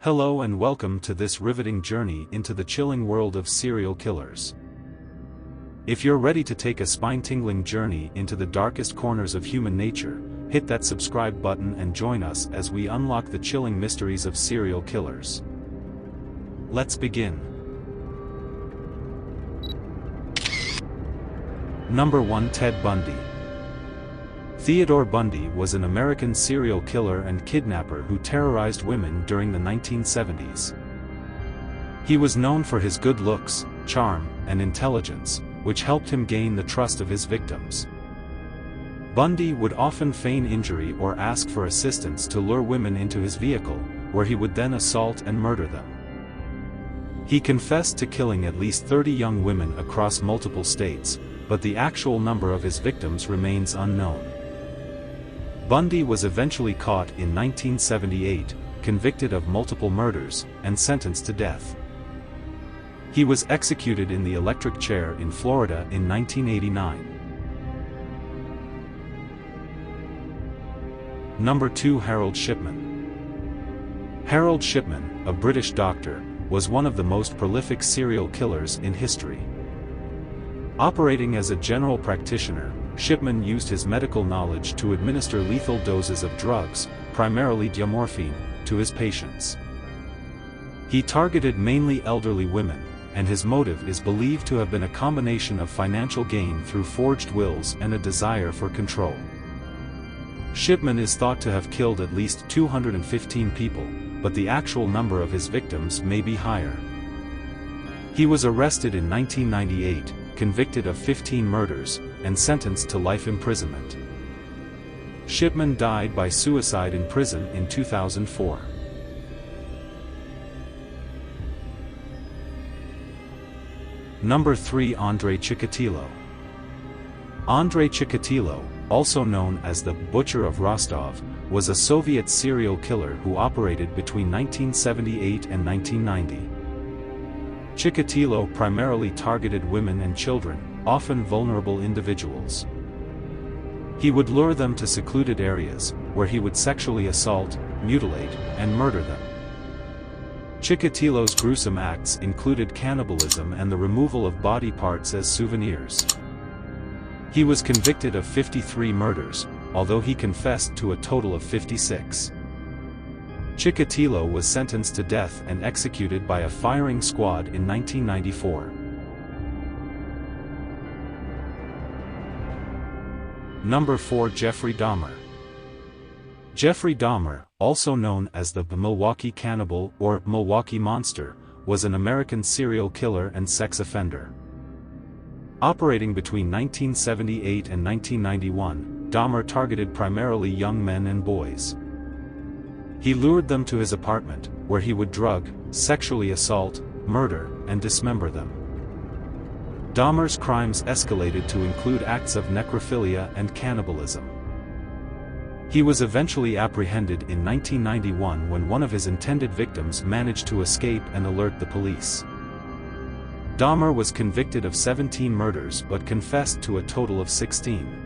Hello and welcome to this riveting journey into the chilling world of serial killers. If you're ready to take a spine-tingling journey into the darkest corners of human nature, hit that subscribe button and join us as we unlock the chilling mysteries of serial killers. Let's begin. Number 1. Ted Bundy. Theodore Bundy was an American serial killer and kidnapper who terrorized women during the 1970s. He was known for his good looks, charm, and intelligence, which helped him gain the trust of his victims. Bundy would often feign injury or ask for assistance to lure women into his vehicle, where he would then assault and murder them. He confessed to killing at least 30 young women across multiple states, but the actual number of his victims remains unknown. Bundy was eventually caught in 1978, convicted of multiple murders, and sentenced to death. He was executed in the electric chair in Florida in 1989. Number 2. Harold Shipman. Harold Shipman, a British doctor, was one of the most prolific serial killers in history. Operating as a general practitioner, Shipman used his medical knowledge to administer lethal doses of drugs, primarily diamorphine, to his patients. He targeted mainly elderly women, and his motive is believed to have been a combination of financial gain through forged wills and a desire for control. Shipman is thought to have killed at least 215 people, but the actual number of his victims may be higher. He was arrested in 1998, convicted of 15 murders, and sentenced to life imprisonment. Shipman died by suicide in prison in 2004. Number 3. Andrei Chikatilo. Andrei Chikatilo, also known as the Butcher of Rostov, was a Soviet serial killer who operated between 1978 and 1990. Chikatilo primarily targeted women and children, often vulnerable individuals. He would lure them to secluded areas, where he would sexually assault, mutilate, and murder them. Chikatilo's gruesome acts included cannibalism and the removal of body parts as souvenirs. He was convicted of 53 murders, although he confessed to a total of 56. Chikatilo was sentenced to death and executed by a firing squad in 1994. Number 4. Jeffrey Dahmer. Jeffrey Dahmer, also known as the Milwaukee Cannibal or Milwaukee Monster, was an American serial killer and sex offender. Operating between 1978 and 1991, Dahmer targeted primarily young men and boys. He lured them to his apartment, where he would drug, sexually assault, murder, and dismember them. Dahmer's crimes escalated to include acts of necrophilia and cannibalism. He was eventually apprehended in 1991 when one of his intended victims managed to escape and alert the police. Dahmer was convicted of 17 murders but confessed to a total of 16.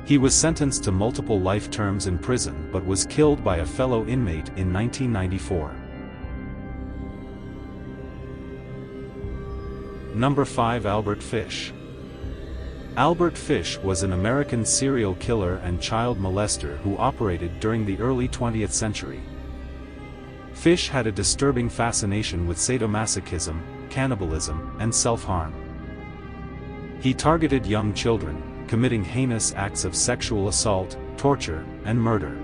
He was sentenced to multiple life terms in prison but was killed by a fellow inmate in 1994. Number 5. Albert Fish. Albert Fish was an American serial killer and child molester who operated during the early 20th century. Fish had a disturbing fascination with sadomasochism, cannibalism, and self-harm. He targeted young children, committing heinous acts of sexual assault, torture, and murder.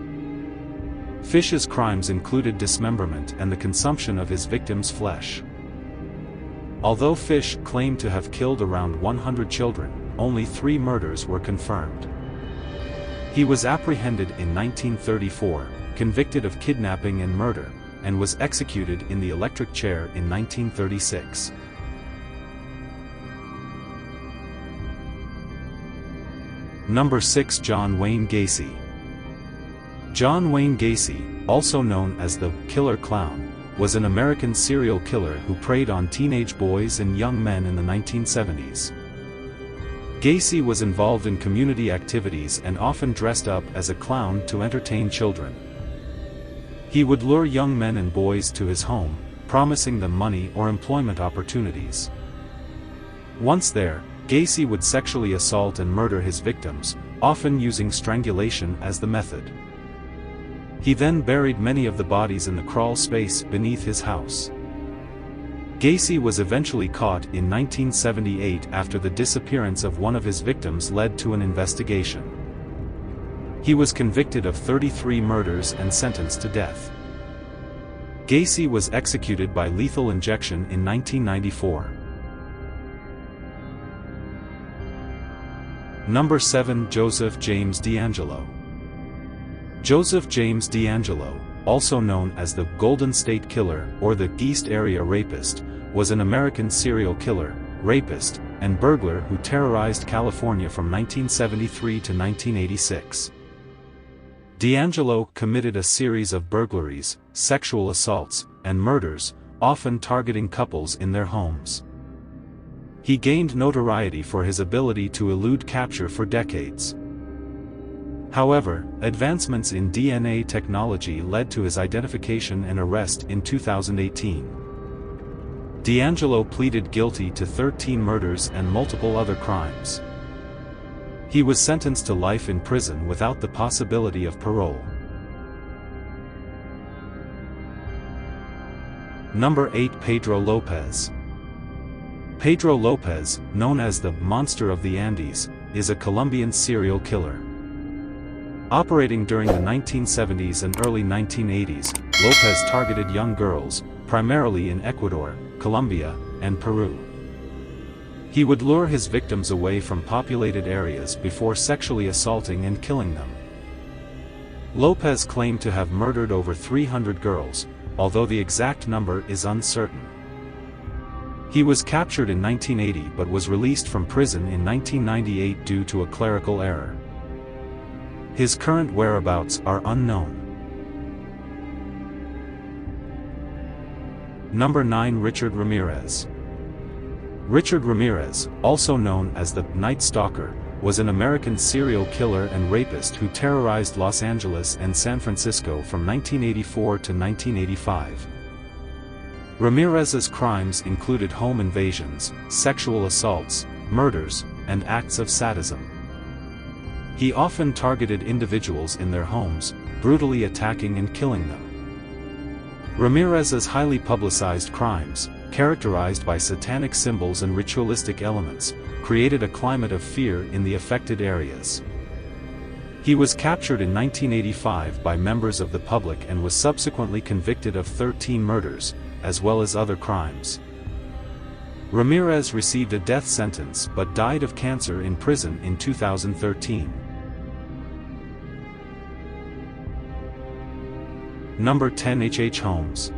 Fish's crimes included dismemberment and the consumption of his victims' flesh. Although Fish claimed to have killed around 100 children, only 3 murders were confirmed. He was apprehended in 1934, convicted of kidnapping and murder, and was executed in the electric chair in 1936. Number 6. John Wayne Gacy. John Wayne Gacy, also known as the Killer Clown, was an American serial killer who preyed on teenage boys and young men in the 1970s. Gacy was involved in community activities and often dressed up as a clown to entertain children. He would lure young men and boys to his home, promising them money or employment opportunities. Once there, Gacy would sexually assault and murder his victims, often using strangulation as the method. He then buried many of the bodies in the crawl space beneath his house. Gacy was eventually caught in 1978 after the disappearance of one of his victims led to an investigation. He was convicted of 33 murders and sentenced to death. Gacy was executed by lethal injection in 1994. Number 7. Joseph James DeAngelo. Joseph James DeAngelo, also known as the Golden State Killer or the East Area Rapist, was an American serial killer, rapist, and burglar who terrorized California from 1973 to 1986. DeAngelo committed a series of burglaries, sexual assaults, and murders, often targeting couples in their homes. He gained notoriety for his ability to elude capture for decades. However, advancements in DNA technology led to his identification and arrest in 2018. DeAngelo pleaded guilty to 13 murders and multiple other crimes. He was sentenced to life in prison without the possibility of parole. Number 8. Pedro Lopez. Pedro Lopez, known as the Monster of the Andes, is a Colombian serial killer. Operating during the 1970s and early 1980s, Lopez targeted young girls, primarily in Ecuador, Colombia, and Peru. He would lure his victims away from populated areas before sexually assaulting and killing them. Lopez claimed to have murdered over 300 girls, although the exact number is uncertain. He was captured in 1980 but was released from prison in 1998 due to a clerical error. His current whereabouts are unknown. Number 9. Richard Ramirez. Richard Ramirez, also known as the Night Stalker, was an American serial killer and rapist who terrorized Los Angeles and San Francisco from 1984 to 1985. Ramirez's crimes included home invasions, sexual assaults, murders, and acts of sadism. He often targeted individuals in their homes, brutally attacking and killing them. Ramirez's highly publicized crimes, characterized by satanic symbols and ritualistic elements, created a climate of fear in the affected areas. He was captured in 1985 by members of the public and was subsequently convicted of 13 murders, as well as other crimes. Ramirez received a death sentence but died of cancer in prison in 2013. Number 10. H. Holmes.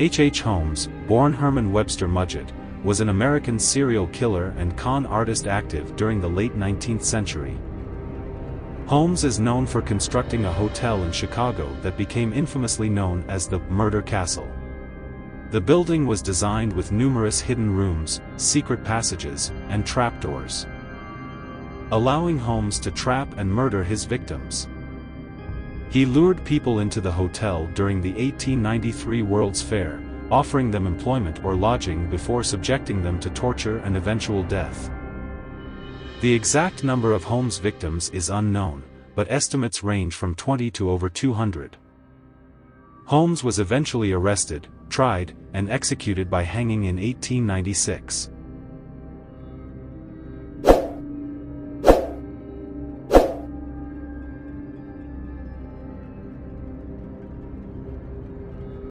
H. Holmes, born Herman Webster Mudgett, was an American serial killer and con artist active during the late 19th century. Holmes is known for constructing a hotel in Chicago that became infamously known as the Murder Castle. The building was designed with numerous hidden rooms, secret passages, and trapdoors, allowing Holmes to trap and murder his victims. He lured people into the hotel during the 1893 World's Fair, offering them employment or lodging before subjecting them to torture and eventual death. The exact number of Holmes' victims is unknown, but estimates range from 20 to over 200. Holmes was eventually arrested, tried, and executed by hanging in 1896.